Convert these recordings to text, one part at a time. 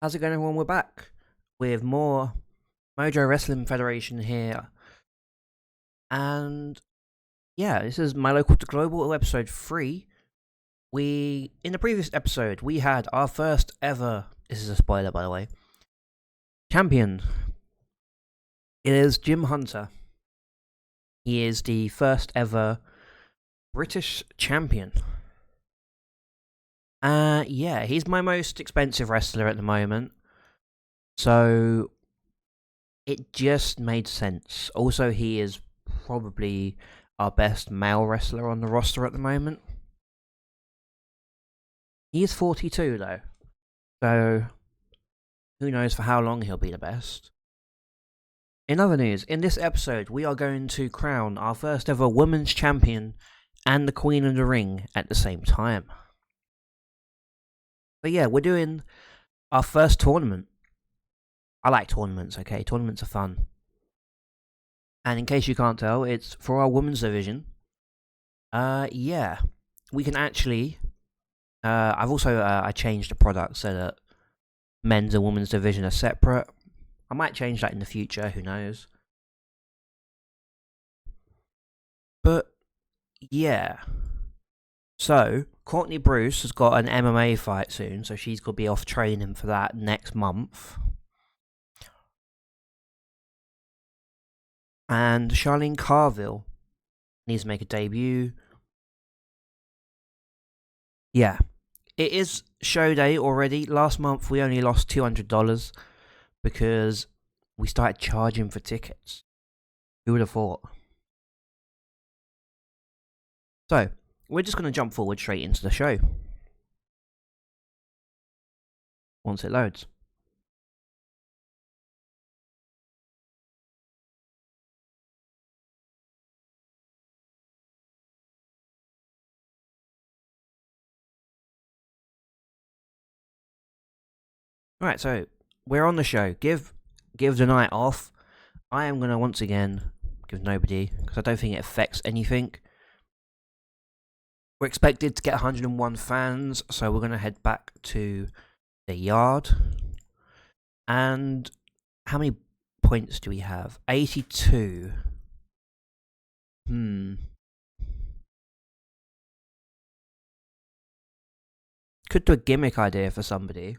How's it going, everyone? We're back with more Mojo Wrestling Federation here. And yeah, this is My Local to Global, episode 3. In the previous episode, we had our first ever, this is a spoiler by the way, champion. It is Jim Hunter. He is the first ever British champion. Yeah, he's my most expensive wrestler at the moment. So it just made sense. Also, he is probably our best male wrestler on the roster at the moment. He is 42 though, so who knows for how long he'll be the best. In other news, in this episode we are going to crown our first ever women's champion and the Queen of the Ring at the same time. But yeah, we're doing our first tournament. I like tournaments, okay? Tournaments are fun. And in case you can't tell, it's for our women's division. Yeah, we can actually. I've also I changed the product so that men's and women's division are separate. I might change that in the future. Who knows? But yeah. So Courtney Bruce has got an MMA fight soon, so she's got to be off training for that next month. And Charlene Carville needs to make a debut. Yeah. It is show day already. Last month we only lost $200 because we started charging for tickets. Who would have thought? So, we're just going to jump forward straight into the show. Once it loads. Right, so we're on the show. Give the night off. I am going to once again give nobody, because I don't think it affects anything. We're expected to get 101 fans, so we're going to head back to the yard. And how many points do we have? 82. Could do a gimmick idea for somebody.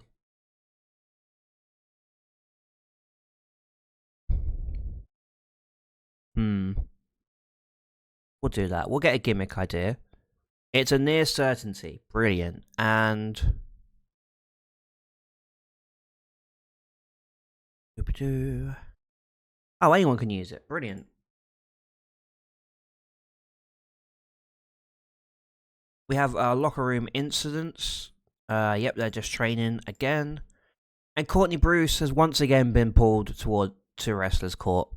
We'll do that. We'll get a gimmick idea. It's a near certainty. Brilliant. And oh, anyone can use it. Brilliant. We have locker room incidents. Yep, they're just training again. And Courtney Bruce has once again been pulled to wrestler's court.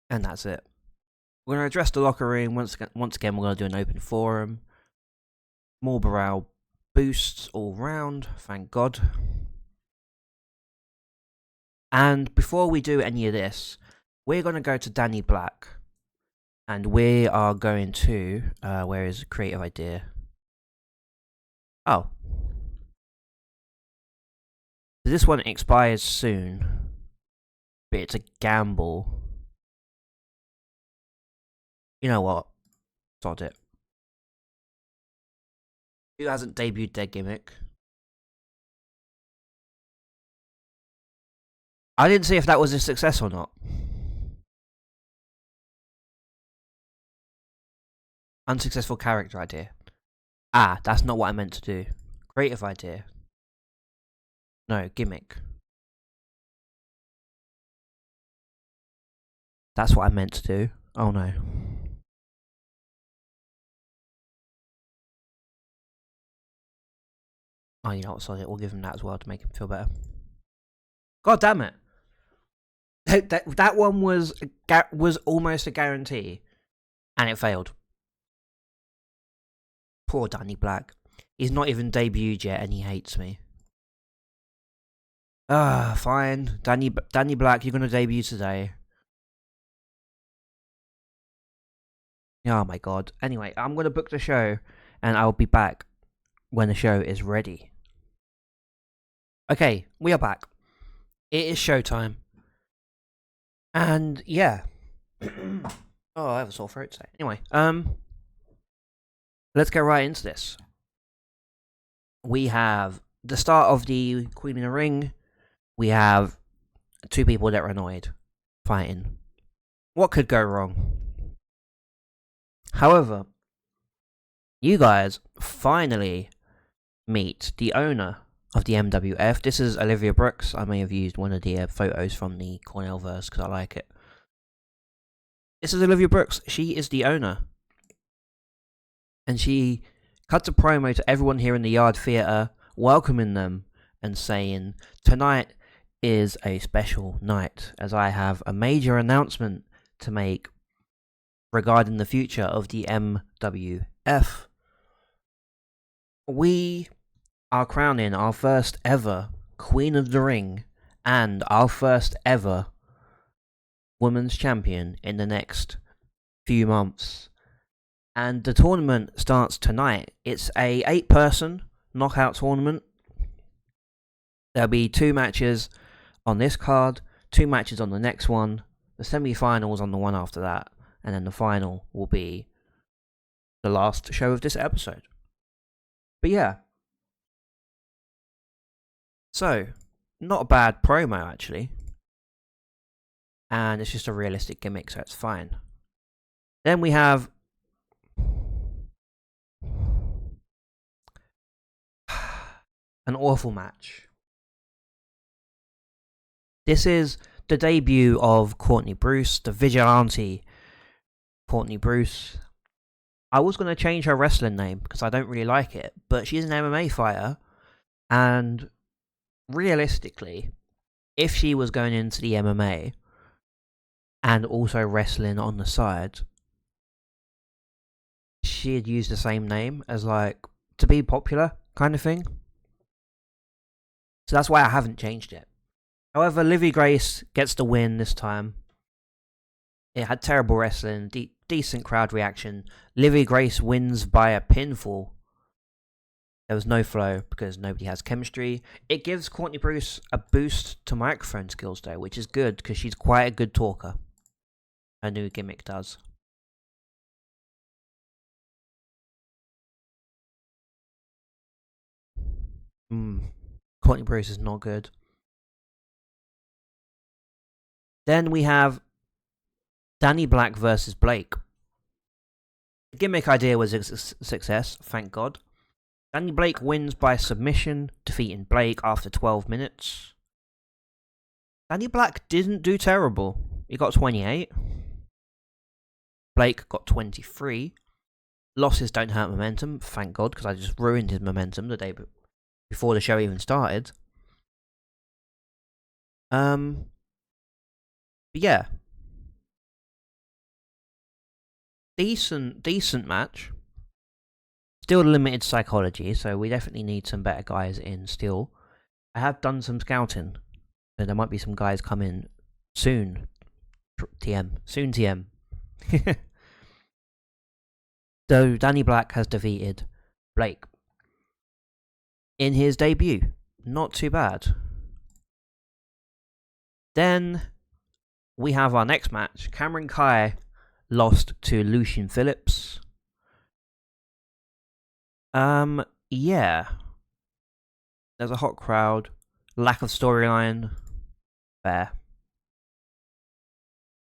And that's it. We're going to address the locker room. Once again, we're going to do an open forum. More morale boosts all round. Thank God. And before we do any of this, we're going to go to Danny Black. And we are going to... where is creative idea? Oh. This one expires soon. But it's a gamble. You know what? Sod it. Who hasn't debuted their gimmick? I didn't see if that was a success or not. Unsuccessful character idea. Ah, that's not what I meant to do. Creative idea. No, gimmick. That's what I meant to do. Oh no. Oh, you know what, sorry, we'll give him that as well to make him feel better. God damn it. That one was almost a guarantee. And it failed. Poor Danny Black. He's not even debuted yet and he hates me. Ah, fine. Danny Black, you're going to debut today. Oh my god. Anyway, I'm going to book the show and I'll be back when the show is ready. Okay, we are back. It is showtime. And yeah. Oh, I have a sore throat today. Anyway, let's get right into this. We have the start of the Queen in the Ring. We have two people that are annoyed fighting. What could go wrong? However, you guys finally meet the owner of the MWF. This is Olivia Brooks. I may have used one of the photos from the Cornell verse because I like it. This is Olivia Brooks. She is the owner. And she cuts a promo to everyone here in the Yard Theatre, welcoming them and saying, tonight is a special night as I have a major announcement to make regarding the future of the MWF. We are crowning our first ever Queen of the Ring and our first ever Women's Champion in the next few months. And the tournament starts tonight. It's a 8-person knockout tournament. There'll be 2 matches on this card, 2 matches on the next one, the semi-finals on the one after that, and then the final will be the last show of this episode. But yeah. So, not a bad promo actually. And it's just a realistic gimmick, so it's fine. Then we have an awful match. This is the debut of Courtney Bruce, the vigilante Courtney Bruce. I was going to change her wrestling name because I don't really like it, but she's an MMA fighter, and realistically, if she was going into the MMA and also wrestling on the side, she'd use the same name as, like, to be popular kind of thing. So that's why I haven't changed it. However, Livy Grace gets the win this time. It had terrible wrestling, decent crowd reaction. Livy Grace wins by a pinfall. There was no flow because nobody has chemistry. It gives Courtney Bruce a boost to microphone skills though, which is good because she's quite a good talker. Her new gimmick does. Courtney Bruce is not good. Then we have Danny Black versus Blake. The gimmick idea was a success, thank God. Danny Blake wins by submission, defeating Blake after 12 minutes. Danny Black didn't do terrible. He got 28. Blake got 23. Losses don't hurt momentum, thank God, because I just ruined his momentum the day before the show even started. But yeah. Decent match. Still limited psychology, so we definitely need some better guys in still. I have done some scouting, so there might be some guys coming soon. Soon TM. So Danny Black has defeated Blake in his debut. Not too bad. Then we have our next match. Cameron Kai lost to Lucian Phillips. Yeah. There's a hot crowd. Lack of storyline. Fair.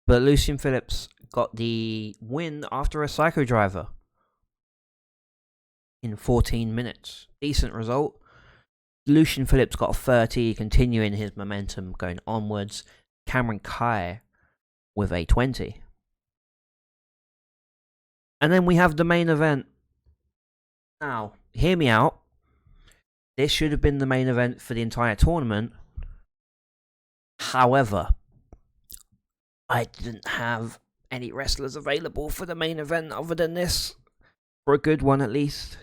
But Lucian Phillips got the win after a Psycho Driver in 14 minutes. Decent result. Lucian Phillips got 30, continuing his momentum going onwards. Cameron Kai with a 20. And then we have the main event. Now, hear me out. This should have been the main event for the entire tournament. However, I didn't have any wrestlers available for the main event other than this. For a good one, at least.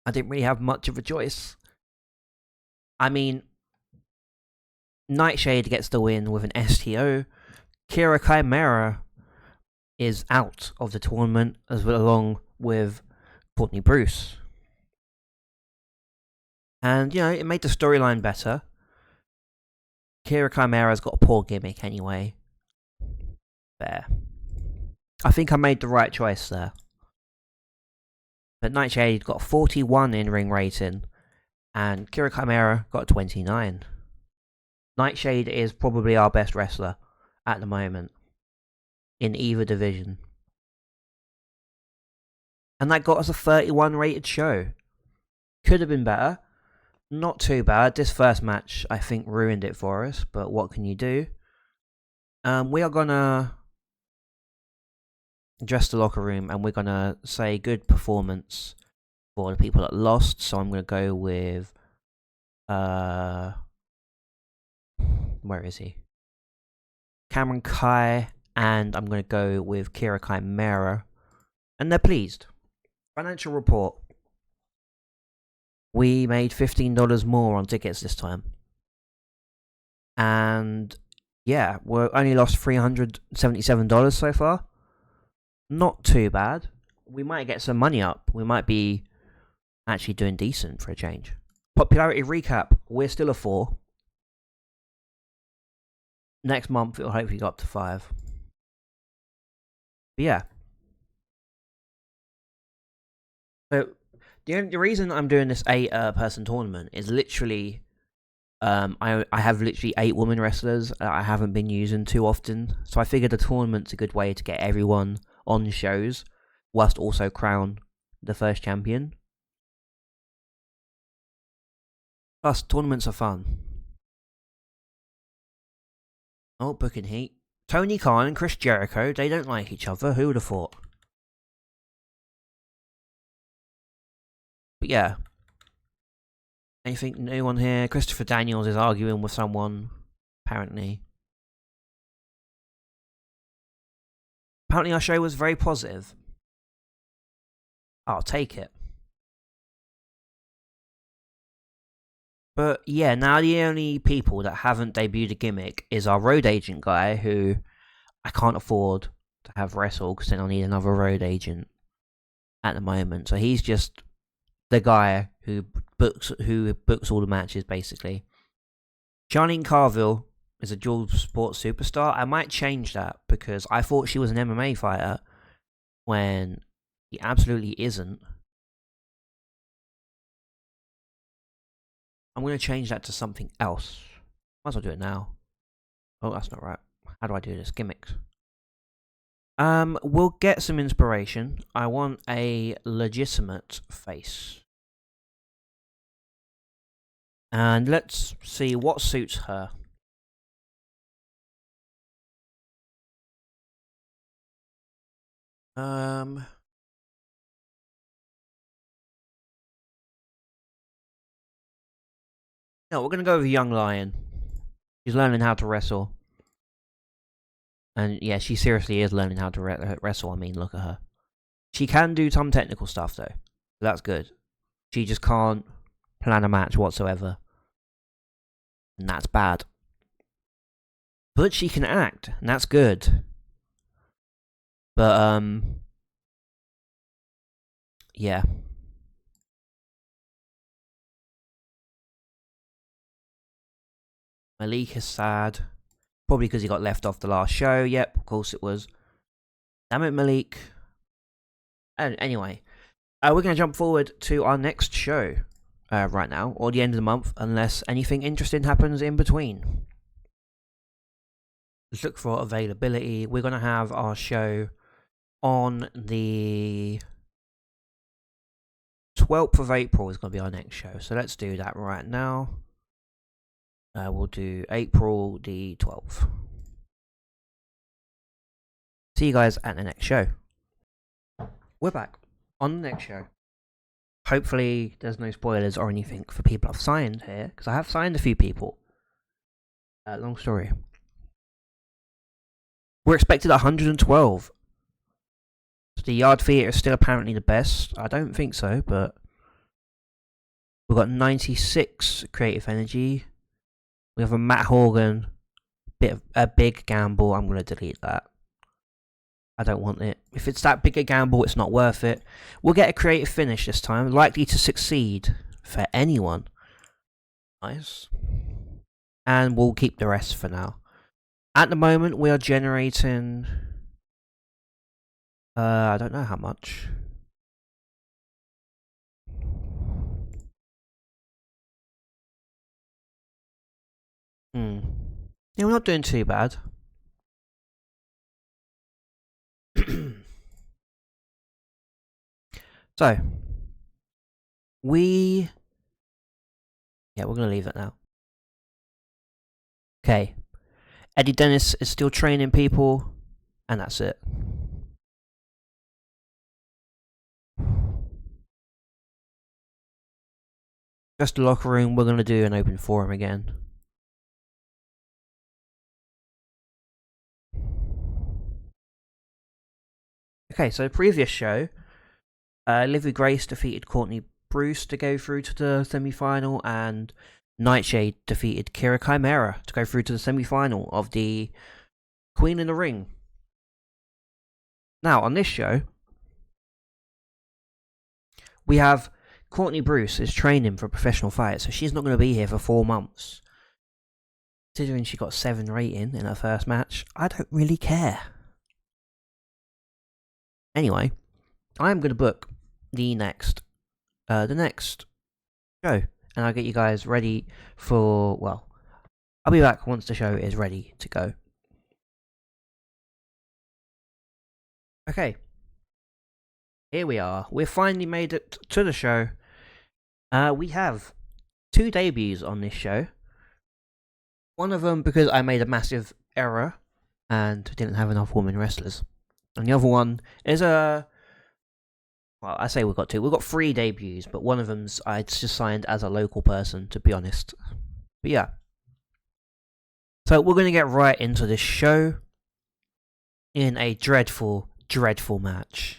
I didn't really have much of a choice. I mean, Nightshade gets the win with an STO. Kira Chimera is out of the tournament, along with Courtney Bruce. And, you know, it made the storyline better. Kira Chimera's got a poor gimmick anyway. There. I think I made the right choice there. But Nightshade got 41 in ring rating, and Kira Chimera got 29. Nightshade is probably our best wrestler at the moment in either division. And that got us a 31 rated show. Could have been better. Not too bad. This first match, I think, ruined it for us, but what can you do? We are gonna address the locker room and we're gonna say good performance for the people that lost. So I'm gonna go with where is he? Cameron Kai, and I'm gonna go with Kira Chimera. And they're pleased. Financial report. We made $15 more on tickets this time. And yeah, we only lost $377 so far. Not too bad. We might get some money up. We might be actually doing decent for a change. Popularity recap. We're still a 4. Next month it'll hopefully go up to 5. But yeah. So the reason I'm doing this 8 person tournament is literally I have literally 8 women wrestlers that I haven't been using too often. So I figured the tournament's a good way to get everyone on shows whilst also crown the first champion. Plus, tournaments are fun. Oh, booking heat. Tony Khan and Chris Jericho, they don't like each other. Who would have thought? But yeah. Anything new on here? Christopher Daniels is arguing with someone, apparently. Apparently our show was very positive. I'll take it. But yeah, now the only people that haven't debuted a gimmick is our road agent guy, who I can't afford to have wrestle because then I'll need another road agent at the moment. So he's just the guy who books all the matches, basically. Charlene Carville is a dual sport superstar. I might change that because I thought she was an MMA fighter when she absolutely isn't. I'm going to change that to something else. Might as well do it now. Oh, that's not right. How do I do this? Gimmicks. We'll get some inspiration. I want a legitimate face. And let's see what suits her. No, we're going to go with Young Lion. She's learning how to wrestle. And yeah, she seriously is learning how to wrestle. I mean, look at her. She can do some technical stuff, though. That's good. She just can't plan a match whatsoever. And that's bad. But she can act, and that's good. But, yeah. Malik is sad. Probably because he got left off the last show. Yep, of course it was. Damn it, Malik. And anyway, we're going to jump forward to our next show right now, or the end of the month, unless anything interesting happens in between. Let's look for availability. We're going to have our show on the 12th of April is going to be our next show. So let's do that right now. We'll do April the 12th. See you guys at the next show. We're back on the next show. Hopefully there's no spoilers or anything for people I've signed here, because I have signed a few people. Long story. We're expected 112. The Yard Theatre is still apparently the best. I don't think so, but we've got 96 creative energy. We have a Matt Horgan, a big gamble. I'm going to delete that. I don't want it. If it's that big a gamble, it's not worth it. We'll get a creative finish this time. Likely to succeed for anyone. Nice. And we'll keep the rest for now. At the moment, we are generating... I don't know how much. Yeah, we're not doing too bad. So, we're going to leave that now. Okay. Eddie Dennis is still training people, and that's it. Just the locker room, we're going to do an open forum again. Okay, so previous show, Livy Grace defeated Courtney Bruce to go through to the semi-final, and Nightshade defeated Kira Chimera to go through to the semi-final of the Queen in the Ring. Now, on this show, we have Courtney Bruce is training for a professional fight, so she's not going to be here for 4 months. Considering she got 7 rating in her first match, I don't really care. Anyway, I'm going to book the next show, and I'll get you guys ready for, well, I'll be back once the show is ready to go. Okay. Here we are. We've finally made it to the show. We have 2 debuts on this show. One of them because I made a massive error and didn't have enough women wrestlers. And the other one is well, I say we've got 2. We've got 3 debuts, but one of them's I just signed as a local person, to be honest. But yeah. So we're going to get right into this show in a dreadful, dreadful match.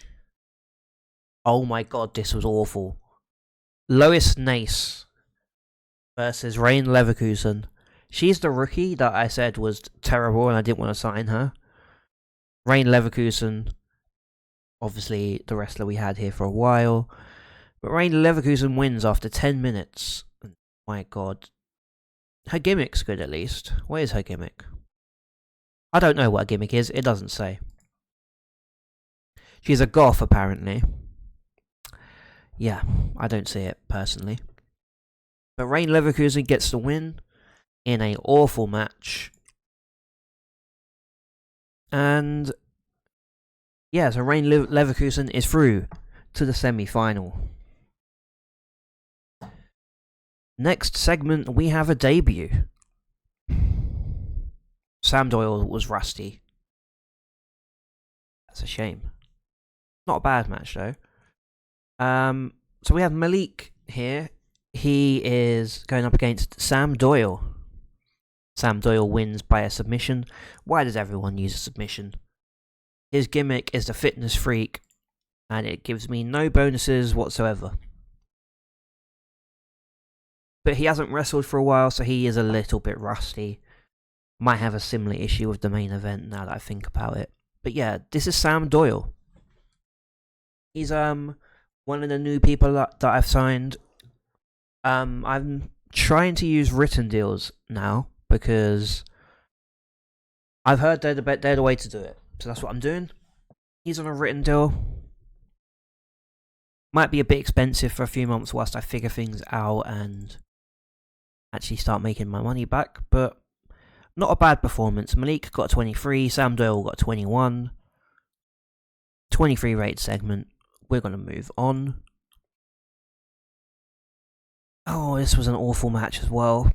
Oh my god, this was awful. Lois Nace versus Rain Leverkusen. She's the rookie that I said was terrible and I didn't want to sign her. Rain Leverkusen, obviously the wrestler we had here for a while. But Rain Leverkusen wins after 10 minutes. My god. Her gimmick's good at least. What is her gimmick? I don't know what her gimmick is, it doesn't say. She's a goth apparently. Yeah, I don't see it personally. But Rain Leverkusen gets the win in an awful match. And yeah, so Rain Leverkusen is through to the semi-final. Next segment, we have a debut. Sam Doyle was rusty. That's a shame. Not a bad match though. So we have Malik here. He is going up against Sam Doyle. Sam Doyle wins by a submission. Why does everyone use a submission? His gimmick is the fitness freak, and it gives me no bonuses whatsoever. But he hasn't wrestled for a while, so he is a little bit rusty. Might have a similar issue with the main event now that I think about it. But yeah, this is Sam Doyle. He's one of the new people that I've signed. I'm trying to use written deals now because I've heard they're the way to do it. So that's what I'm doing. He's on a written deal. Might be a bit expensive for a few months whilst I figure things out and actually start making my money back, but not a bad performance. Malik got a 23, Sam Doyle got a 21. 23 rate segment. We're going to move on. Oh, this was an awful match as well.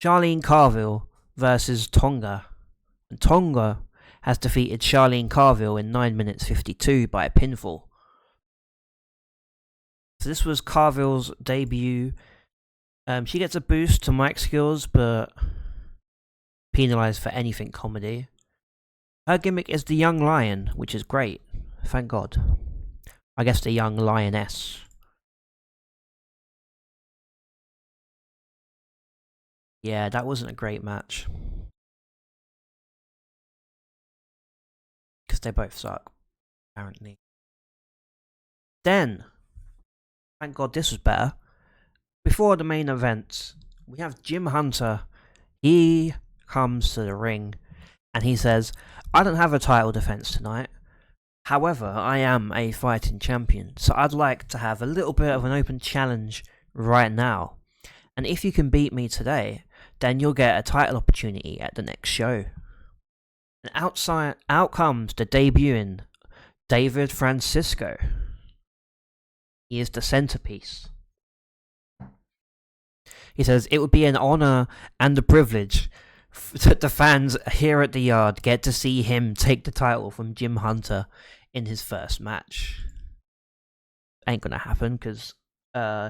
Charlene Carville versus Tonga. And Tonga has defeated Charlene Carville in 9 minutes 52 by a pinfall. So this was Carville's debut. She gets a boost to mic skills, but penalised for anything comedy. Her gimmick is the Young Lion, which is great. Thank God. I guess the Young Lioness. Yeah, that wasn't a great match. Because they both suck, apparently. Then, thank God this was better. before the main event, we have Jim Hunter. He comes to the ring and he says, I don't have a title defense tonight. However, I am a fighting champion, so I'd like to have a little bit of an open challenge right now. And if you can beat me today, then you'll get a title opportunity at the next show. And out comes the debuting David Francisco. He is the centerpiece. He says, it would be an honor and a privilege that the fans here at the Yard get to see him take the title from Jim Hunter in his first match. Ain't gonna happen, because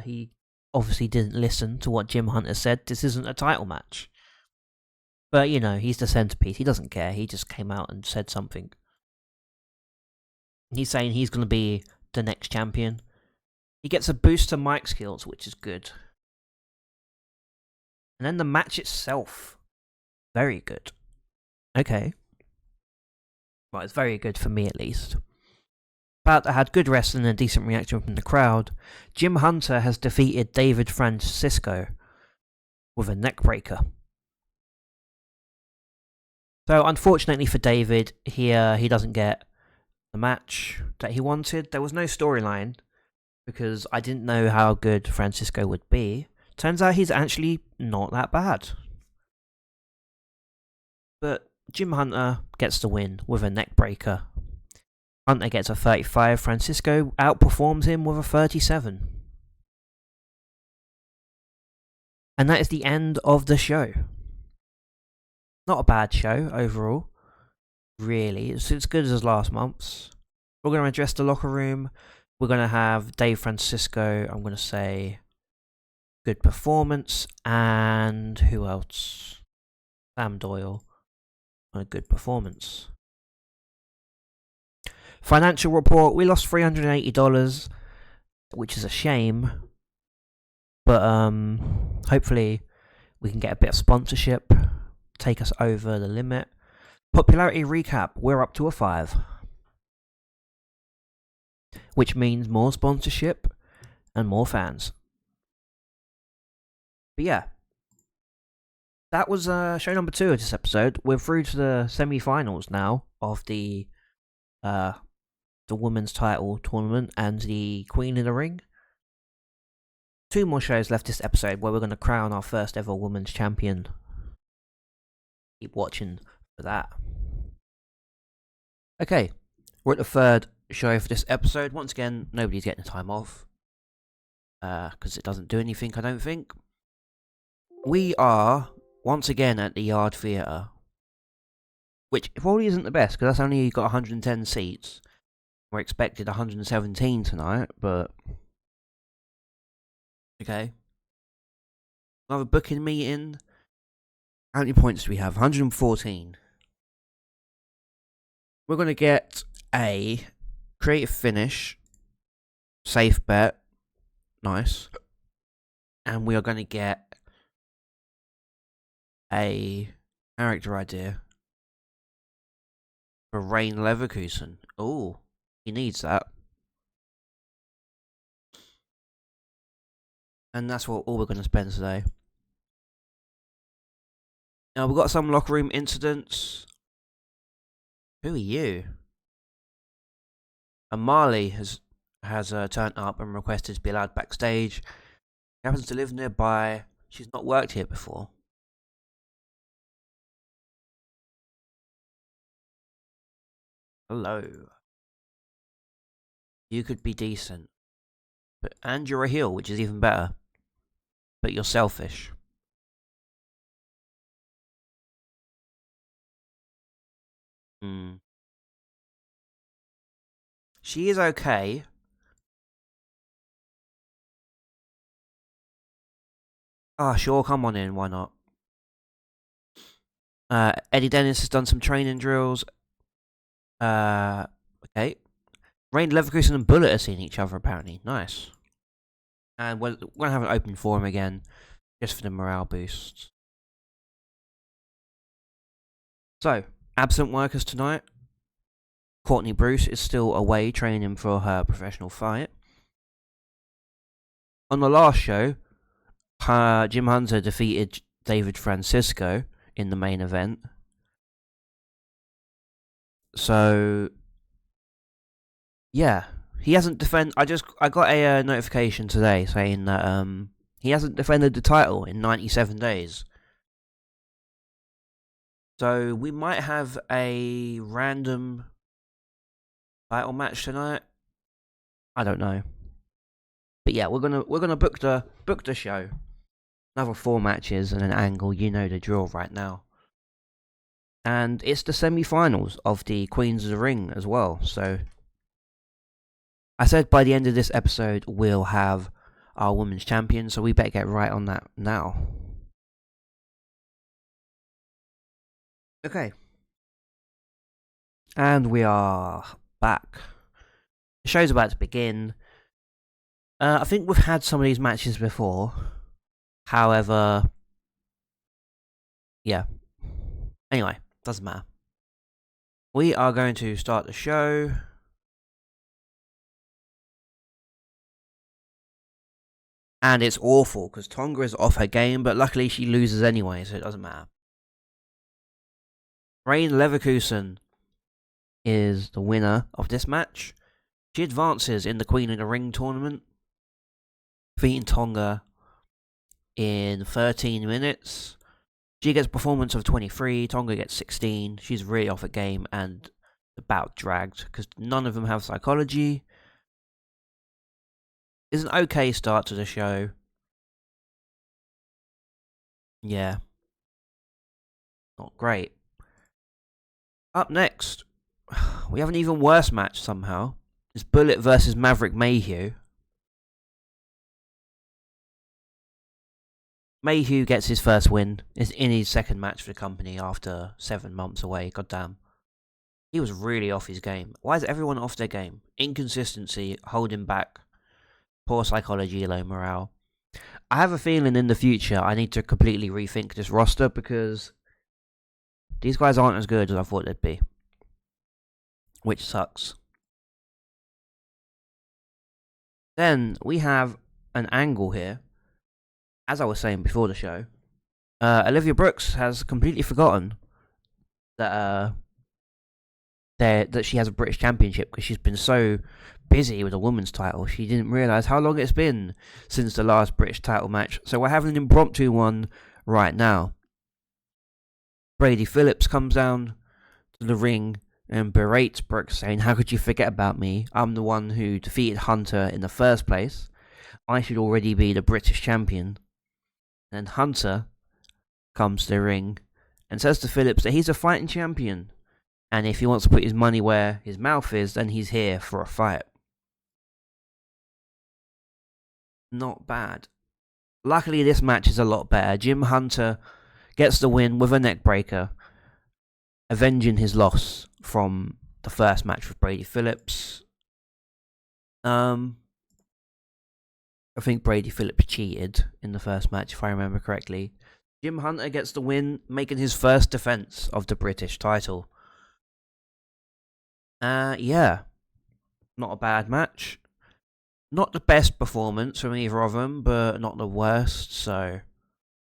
he obviously didn't listen to what Jim Hunter said. This isn't a title match. But, you know, he's the centerpiece. He doesn't care. He just came out and said something. He's saying he's gonna be the next champion. He gets a boost to mic skills, which is good. And then the match itself, very good. Okay. Well, it's very good for me at least. But I had good wrestling and a decent reaction from the crowd. Jim Hunter has defeated David Francisco with a neckbreaker. So unfortunately for David, he doesn't get the match that he wanted. There was no storyline because I didn't know how good Francisco would be. Turns out he's actually not that bad. But Jim Hunter gets the win with a neckbreaker. Hunter gets a 35, Francisco outperforms him with a 37. And that is the end of the show. Not a bad show overall. Really, it's as good as last month's. We're going to address the locker room. We're going to have Dave Francisco, I'm going to say, good performance. And who else? Sam Doyle on a good performance. Financial report, we lost $380, which is a shame. But hopefully we can get a bit of sponsorship, take us over the limit. Popularity recap, we're up to a 5. Which means more sponsorship and more fans. But yeah, that was show number 2 of this episode. We're through to the semi-finals now of the women's title tournament and the Queen in the Ring. 2 more shows left this episode where we're going to crown our first ever women's champion. Keep watching for that. Okay, we're at the 3rd show for this episode. Once again, nobody's getting the time off. Because it doesn't do anything, I don't think. We are, once again, at the Yard Theatre. Which probably isn't the best, because that's only got 110 seats. We're expected 117 tonight, but... Okay. Another booking meeting. How many points do we have? 114. We're going to get a creative finish. Safe bet. Nice. And we are going to get a character idea for Rain Leverkusen. Oh, he needs that. And that's all we're going to spend today. Now, we've got some locker room incidents. Who are you? And Marley has turned up and requested to be allowed backstage. She happens to live nearby. She's not worked here before. Hello. You could be decent. And you're a heel, which is even better. But you're selfish. She is okay. Sure, come on in, why not? Eddie Dennis has done some training drills. Okay. Rain Leverkusen and Bullet are seeing each other, apparently. Nice. And we're going to have an open forum again, just for the morale boost. So, absent workers tonight. Courtney Bruce is still away training for her professional fight. On the last show, Jim Hunter defeated David Francisco in the main event. So yeah, he hasn't defended. I got a notification today saying that he hasn't defended the title in 97 days. So we might have a random title match tonight. I don't know, but yeah, we're gonna book the show. Another 4 matches and an angle. You know the drill right now. And it's the semi-finals of the Queens of the Ring as well. So I said by the end of this episode we'll have our women's champion. So we better get right on that now. Okay. And we are back. The show's about to begin. I think we've had some of these matches before. However, yeah. Anyway, doesn't matter. We are going to start the show. And it's awful because Tonga is off her game, but luckily she loses anyway, so it doesn't matter. Rain Leverkusen is the winner of this match. She advances in the Queen of the Ring tournament, defeating Tonga in 13 minutes. She gets performance of 23, Tonga gets 16. She's really off her game and about dragged because none of them have psychology. It's an okay start to the show. Yeah. Not great. Up next, we have an even worse match somehow. It's Bullet versus Maverick Mayhew. Mayhew gets his first win. It's in his second match for the company after 7 months away. Goddamn. He was really off his game. Why is everyone off their game? Inconsistency, holding back, poor psychology, low morale. I have a feeling in the future I need to completely rethink this roster because these guys aren't as good as I thought they'd be. Which sucks. Then we have an angle here. As I was saying before the show, Olivia Brooks has completely forgotten that that she has a British Championship because she's been so busy with a women's title. She didn't realise how long it's been since the last British title match. So we're having an impromptu one right now. Brady Phillips comes down to the ring and berates Brooks, saying, "How could you forget about me? I'm the one who defeated Hunter in the first place. I should already be the British champion." And Hunter comes to the ring and says to Phillips that he's a fighting champion. And if he wants to put his money where his mouth is, then he's here for a fight. Not bad. Luckily, this match is a lot better. Jim Hunter gets the win with a neckbreaker, avenging his loss from the first match with Brady Phillips. I think Brady Phillips cheated in the first match, if I remember correctly. Jim Hunter gets the win, making his first defense of the British title. Yeah. Not a bad match. Not the best performance from either of them, but not the worst, so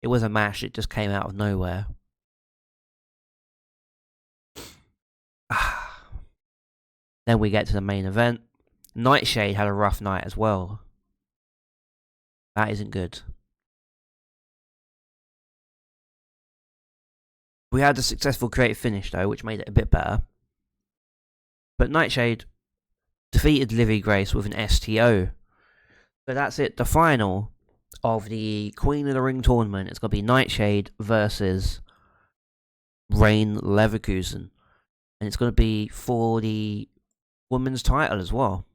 it was a match that just came out of nowhere. Then we get to the main event. Nightshade had a rough night as well. That isn't good. We had a successful creative finish though, which made it a bit better. But Nightshade defeated Livy Grace with an STO. So that's it. The final of the Queen of the Ring tournament. It's going to be Nightshade versus Rain Leverkusen. And it's going to be for the women's title as well.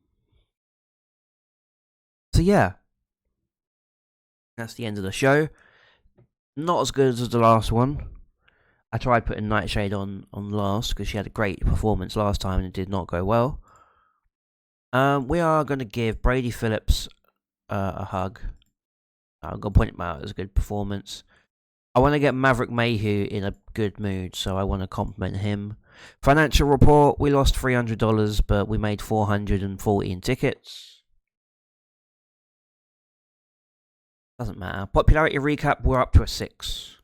So yeah. That's the end of the show. Not as good as the last one. I tried putting Nightshade on last because she had a great performance last time and it did not go well. We are going to give Brady Phillips a hug. I'm going to point him out as a good performance. I want to get Maverick Mayhew in a good mood, so I want to compliment him. Financial report, we lost $300, but we made $440 in tickets. Doesn't matter. Popularity recap, we're up to a 6.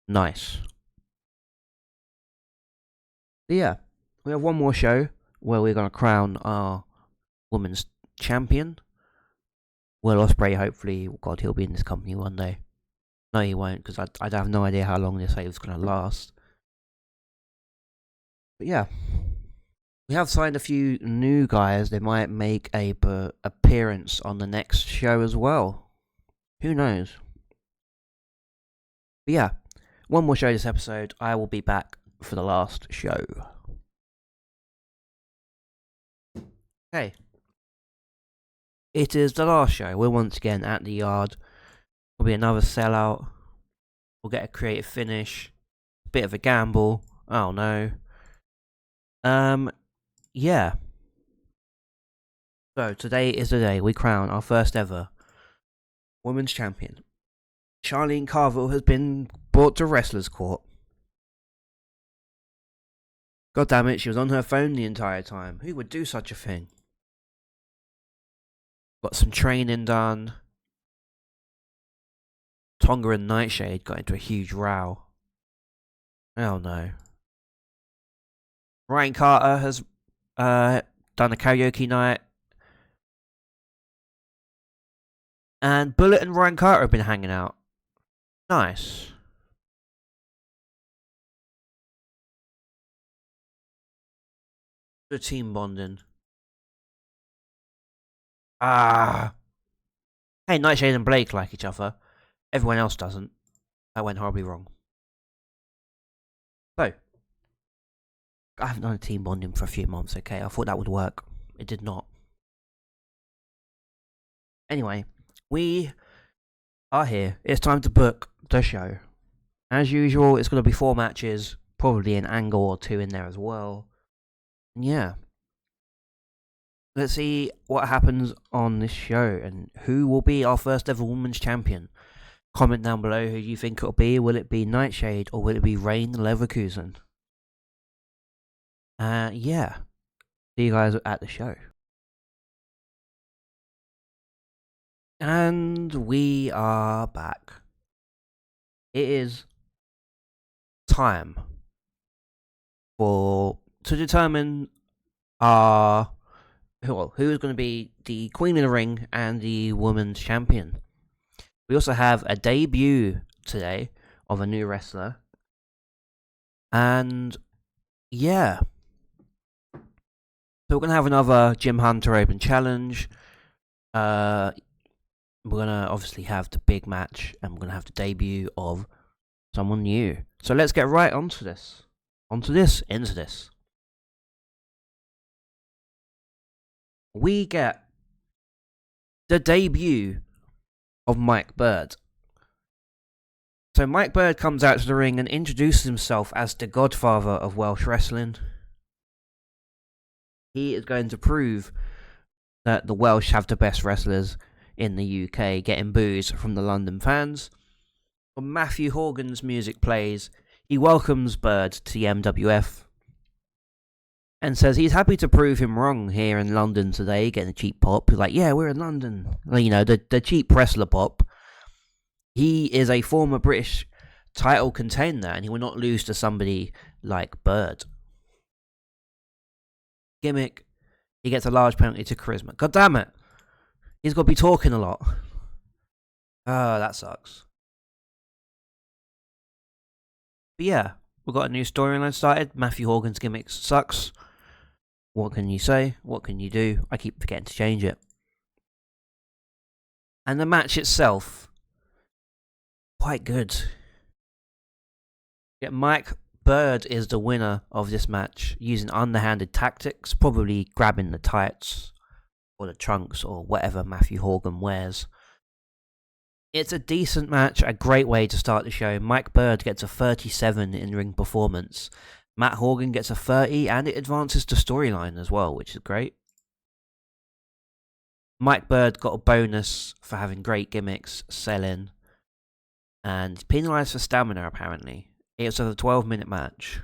Nice. But yeah, we have one more show where we're going to crown our women's champion. Will Ospreay, hopefully, God, he'll be in this company one day. No, he won't, because I have no idea how long this is going to last. But yeah, we have signed a few new guys. They might make a appearance on the next show as well. Who knows? But yeah, one more show this episode. I will be back for the last show. Okay. It is the last show. We're once again at the yard. Will be another sellout. We'll get a creative finish. Bit of a gamble. Oh no. Yeah. So today is the day we crown our first ever women's champion. Charlene Carville has been brought to wrestlers' court. God damn it, she was on her phone the entire time. Who would do such a thing? Got some training done. Tonga and Nightshade got into a huge row. Oh no. Ryan Carter has done a karaoke night. And Bullet and Ryan Carter have been hanging out. Nice. Good team bonding. Hey, Nightshade and Blake like each other. Everyone else doesn't. That went horribly wrong. So, I haven't done a team bonding for a few months, okay? I thought that would work. It did not. Anyway, we are here. It's time to book the show. As usual, it's going to be 4 matches. Probably an angle or 2 in there as well. And yeah. Let's see what happens on this show and who will be our first ever women's champion. Comment down below who you think it'll be. Will it be Nightshade or will it be Rain Leverkusen? Yeah. See you guys at the show. And we are back. It is time to determine who is going to be the Queen of the Ring and the Women's Champion. We also have a debut today of a new wrestler. And yeah. So we're going to have another Jim Hunter Open Challenge. We're going to obviously have the big match. And we're going to have the debut of someone new. So let's get right into this. Into this. We get the debut of Mike Bird. So Mike Bird comes out to the ring and introduces himself as the godfather of Welsh wrestling. He is going to prove that the Welsh have the best wrestlers in the UK, getting boos from the London fans. When Matthew Horgan's music plays, he welcomes Bird to the MWF and says he's happy to prove him wrong here in London today, getting a cheap pop. He's like, yeah, we're in London. You know, the cheap wrestler pop. He is a former British title contender and he will not lose to somebody like Bird. Gimmick, he gets a large penalty to charisma. God damn it. He's got to be talking a lot. Oh, that sucks. But yeah, we've got a new storyline started. Matthew Horgan's gimmick sucks. What can you say? What can you do? I keep forgetting to change it. And the match itself, quite good. Yeah, Mike Bird is the winner of this match, using underhanded tactics, probably grabbing the tights or the trunks or whatever Matthew Horgan wears. It's a decent match, a great way to start the show. Mike Bird gets a 37 in-ring performance. Matt Horgan gets a 30, and it advances the storyline as well, which is great. Mike Bird got a bonus for having great gimmicks, selling, and penalised for stamina, apparently. It was a 12-minute match.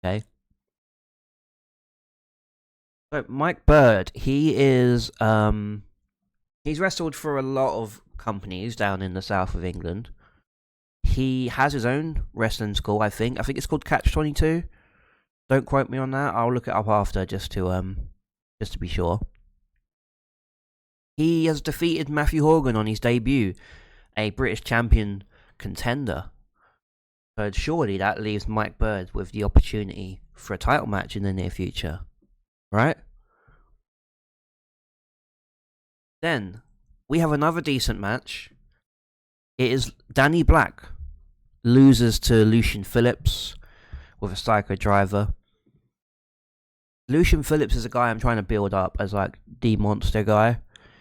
Okay. So, Mike Bird, he is, he's wrestled for a lot of companies down in the south of England. He has his own wrestling school, I think. I think it's called Catch 22. Don't quote me on that. I'll look it up after just to be sure. He has defeated Matthew Horgan on his debut, a British champion contender. So surely that leaves Mike Bird with the opportunity for a title match in the near future, right? Then we have another decent match. It is Danny Black loses to Lucian Phillips with a Psycho Driver. Lucian Phillips is a guy I'm trying to build up as like the monster guy.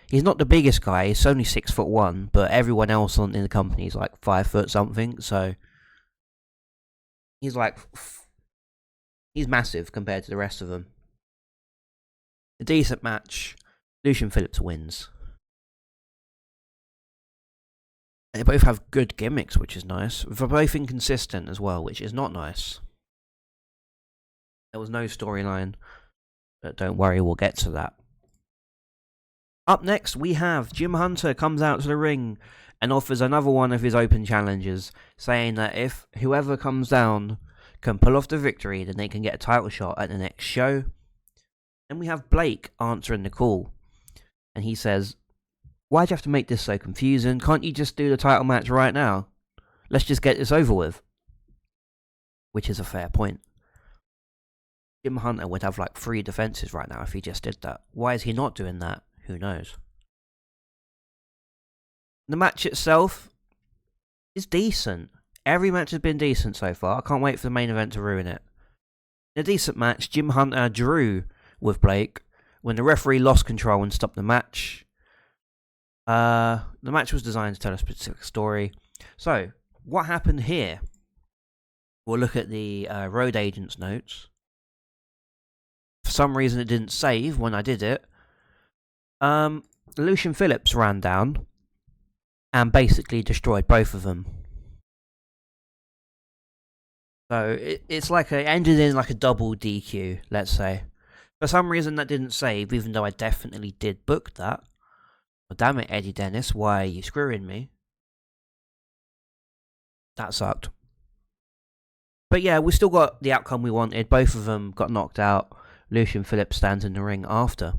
He's not the biggest guy, he's only 6'1", but everyone else in the company is like 5 foot something, so he's massive compared to the rest of them. A decent match. Lucian Phillips wins. They both have good gimmicks, which is nice. They're both inconsistent as well, which is not nice. There was no storyline, but don't worry, we'll get to that. Up next, we have Jim Hunter comes out to the ring and offers another one of his open challenges, saying that if whoever comes down can pull off the victory, then they can get a title shot at the next show. Then we have Blake answering the call, and he says, "Why'd you have to make this so confusing? Can't you just do the title match right now? Let's just get this over with." Which is a fair point. Jim Hunter would have like 3 defenses right now if he just did that. Why is he not doing that? Who knows? The match itself is decent. Every match has been decent so far. I can't wait for the main event to ruin it. In a decent match, Jim Hunter drew with Blake when the referee lost control and stopped the match. The match was designed to tell a specific story. So, what happened here? We'll look at the road agent's notes. For some reason it didn't save when I did it. Lucian Phillips ran down and basically destroyed both of them. So it's like it ended in like a double DQ, let's say. For some reason that didn't save, even though I definitely did book that. Well, damn it, Eddie Dennis, why are you screwing me? That sucked. But yeah, we still got the outcome we wanted. Both of them got knocked out. Lucian Phillips stands in the ring after.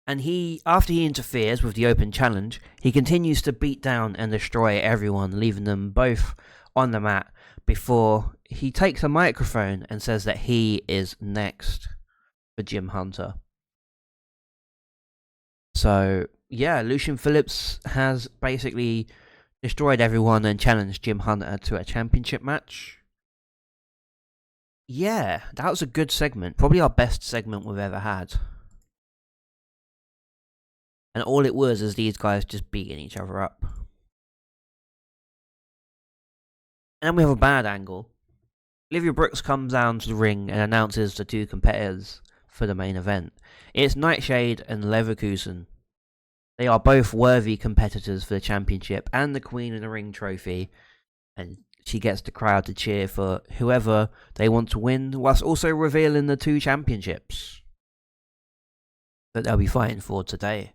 And after he interferes with the open challenge, he continues to beat down and destroy everyone, leaving them both on the mat before he takes a microphone and says that he is next for Jim Hunter. So, yeah, Lucian Phillips has basically destroyed everyone and challenged Jim Hunter to a championship match. Yeah, that was a good segment. Probably our best segment we've ever had. And all it was is these guys just beating each other up. And then we have a bad angle. Olivia Brooks comes down to the ring and announces the 2 competitors for the main event. It's Nightshade and Leverkusen. They are both worthy competitors for the championship and the Queen in the Ring trophy. And she gets the crowd to cheer for whoever they want to win, whilst also revealing the 2 championships that they'll be fighting for today.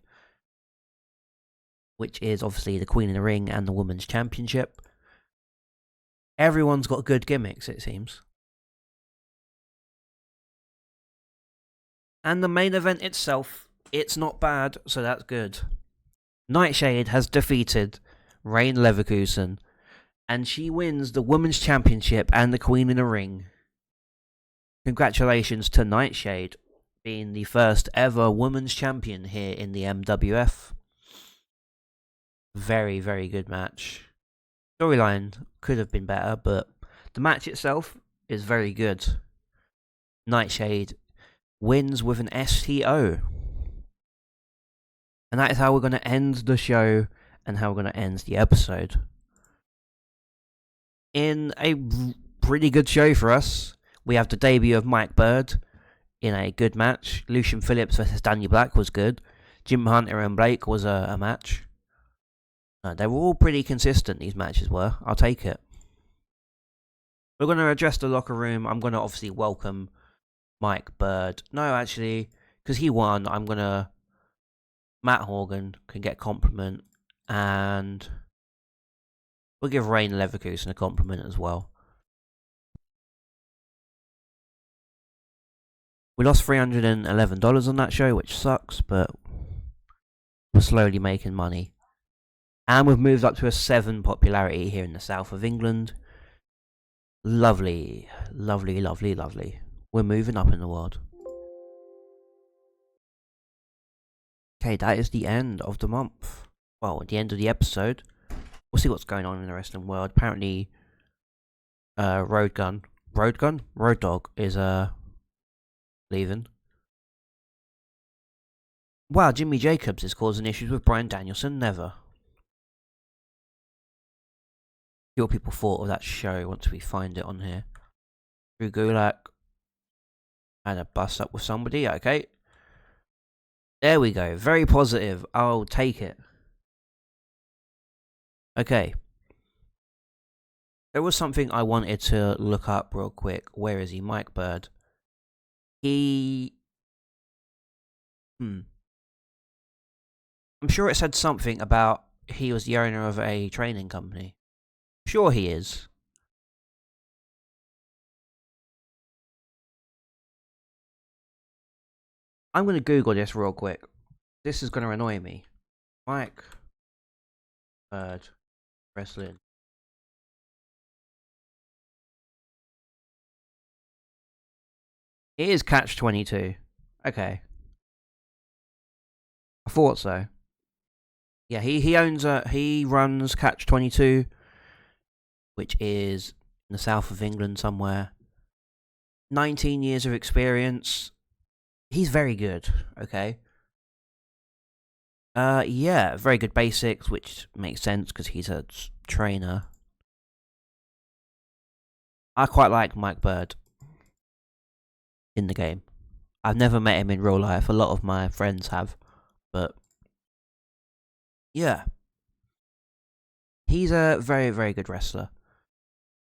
Which is obviously the Queen in the Ring and the Women's Championship. Everyone's got good gimmicks, it seems. And the main event itself, it's not bad, so that's good. Nightshade has defeated Rain Leverkusen, and she wins the Women's Championship and the Queen in the Ring. Congratulations to Nightshade, being the first ever Women's Champion here in the MWF. Very, very good match. Storyline could have been better, but the match itself is very good. Nightshade wins with an STO. And that is how we're going to end the show and how we're going to end the episode. In a pretty good show for us, we have the debut of Mike Bird in a good match. Lucian Phillips versus Daniel Black was good. Jim Hunter and Blake was a match. They were all pretty consistent, these matches were. I'll take it. We're going to address the locker room. I'm going to obviously welcome Mike Bird. No, actually, because he won, I'm going to Matt Horgan can get compliment, and we'll give Rain Leverkusen a compliment as well. We lost $311 on that show, which sucks, but we're slowly making money. And we've moved up to a 7 popularity here in the south of England. Lovely, lovely, lovely, lovely. We're moving up in the world. Okay, that is the end of the month. Well, at the end of the episode. We'll see what's going on in the wrestling world. Apparently, Road Dog is leaving. Wow, Jimmy Jacobs is causing issues with Bryan Danielson. Never. See what people thought of that show once we find it on here. Drew Gulak had a bust up with somebody. Okay. There we go. Very positive. I'll take it. Okay. There was something I wanted to look up real quick. Where is he? Mike Bird. I'm sure it said something about he was the owner of a training company. Sure he is. I'm going to Google this real quick. This is going to annoy me. Mike Bird Wrestling. It is Catch 22. Okay. I thought so. Yeah, he runs Catch 22, which is in the south of England somewhere. 19 years of experience. He's very good, okay? Yeah, very good basics, which makes sense because he's a trainer. I quite like Mike Bird in the game. I've never met him in real life. A lot of my friends have, but yeah. He's a very, very good wrestler.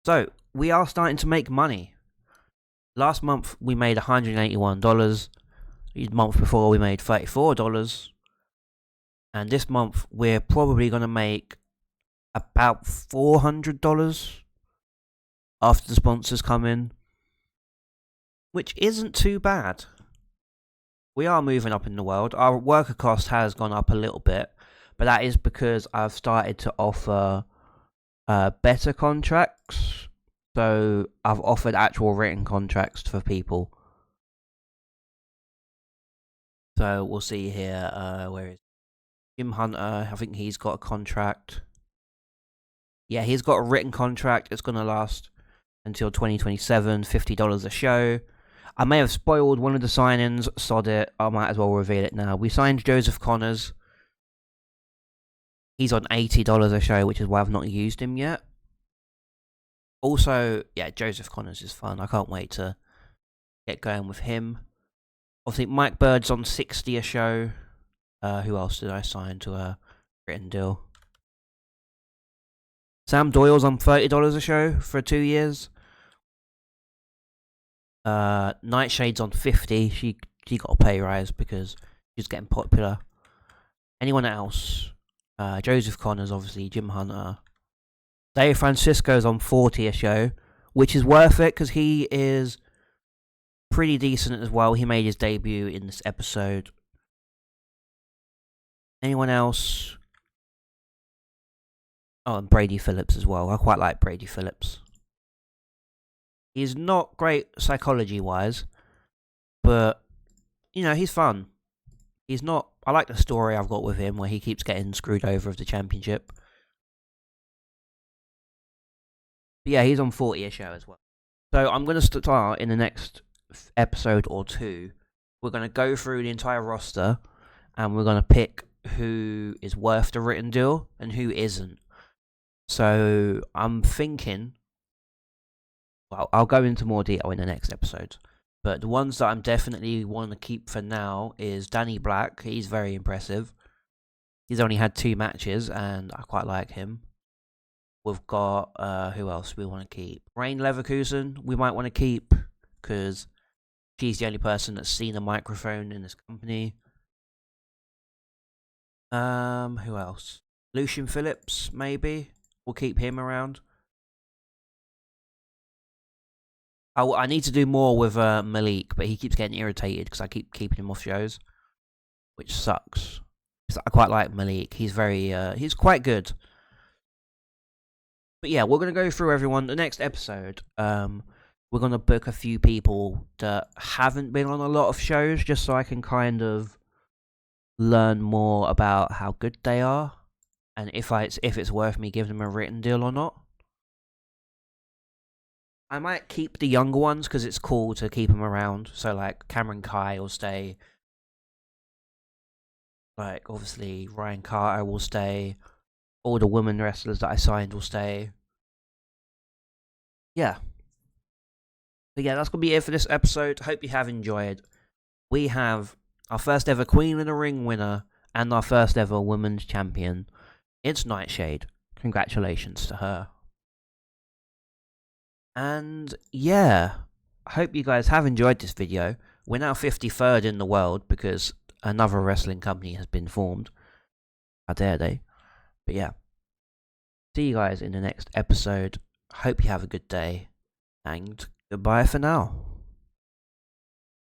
So, we are starting to make money. Last month, we made $181. The month before, we made $34. And this month, we're probably going to make about $400 after the sponsors come in, which isn't too bad. We are moving up in the world. Our worker cost has gone up a little bit, but that is because I've started to offer better contracts. So I've offered actual written contracts for people. So we'll see here. Where is Jim Hunter? I think he's got a contract. Yeah, he's got a written contract. It's going to last until 2027, $50 a show. I may have spoiled one of the signings. Sod it. I might as well reveal it now. We signed Joseph Connors. He's on $80 a show, which is why I've not used him yet. Also, yeah, Joseph Connors is fun. I can't wait to get going with him. Obviously, Mike Bird's on $60 a show. Who else did I sign to a written deal? Sam Doyle's on $30 a show for 2 years. Nightshade's on $50. She got a pay rise because she's getting popular. Anyone else? Joseph Connors, obviously. Jim Hunter. Dave Francisco's on $40 a show, which is worth it because he is pretty decent as well. He made his debut in this episode. Anyone else? Oh, and Brady Phillips as well. I quite like Brady Phillips. He's not great psychology-wise, but, he's fun. He's not... I like the story I've got with him where he keeps getting screwed over of the championship. But yeah, he's on $40 a show as well. So I'm going to start in the next episode or two. We're going to go through the entire roster, and we're going to pick who is worth the written deal and who isn't. So I'm thinking... Well, I'll go into more detail in the next episode. But the ones that I'm definitely want to keep for now is Danny Black. He's very impressive. He's only had 2 matches, and I quite like him. We've got, who else we want to keep? Rain Leverkusen, we might want to keep, because she's the only person that's seen a microphone in this company. Who else? Lucian Phillips, maybe. We'll keep him around. I need to do more with Malik, but he keeps getting irritated because I keep keeping him off shows, which sucks. I quite like Malik. He's quite good. But yeah, we're gonna go through everyone. The next episode, we're gonna book a few people that haven't been on a lot of shows, just so I can kind of learn more about how good they are, and if it's worth me giving them a written deal or not. I might keep the younger ones because it's cool to keep them around. So like Cameron Kai will stay. Like obviously Ryan Carter will stay. All the women wrestlers that I signed will stay. Yeah. But yeah, that's gonna be it for this episode. Hope you have enjoyed. We have our first ever Queen of the Ring winner and our first ever women's champion. It's Nightshade. Congratulations to her. And yeah, I hope you guys have enjoyed this video. We're now 53rd in the world because another wrestling company has been formed. How dare they? But yeah, see you guys in the next episode. Hope you have a good day, and goodbye for now.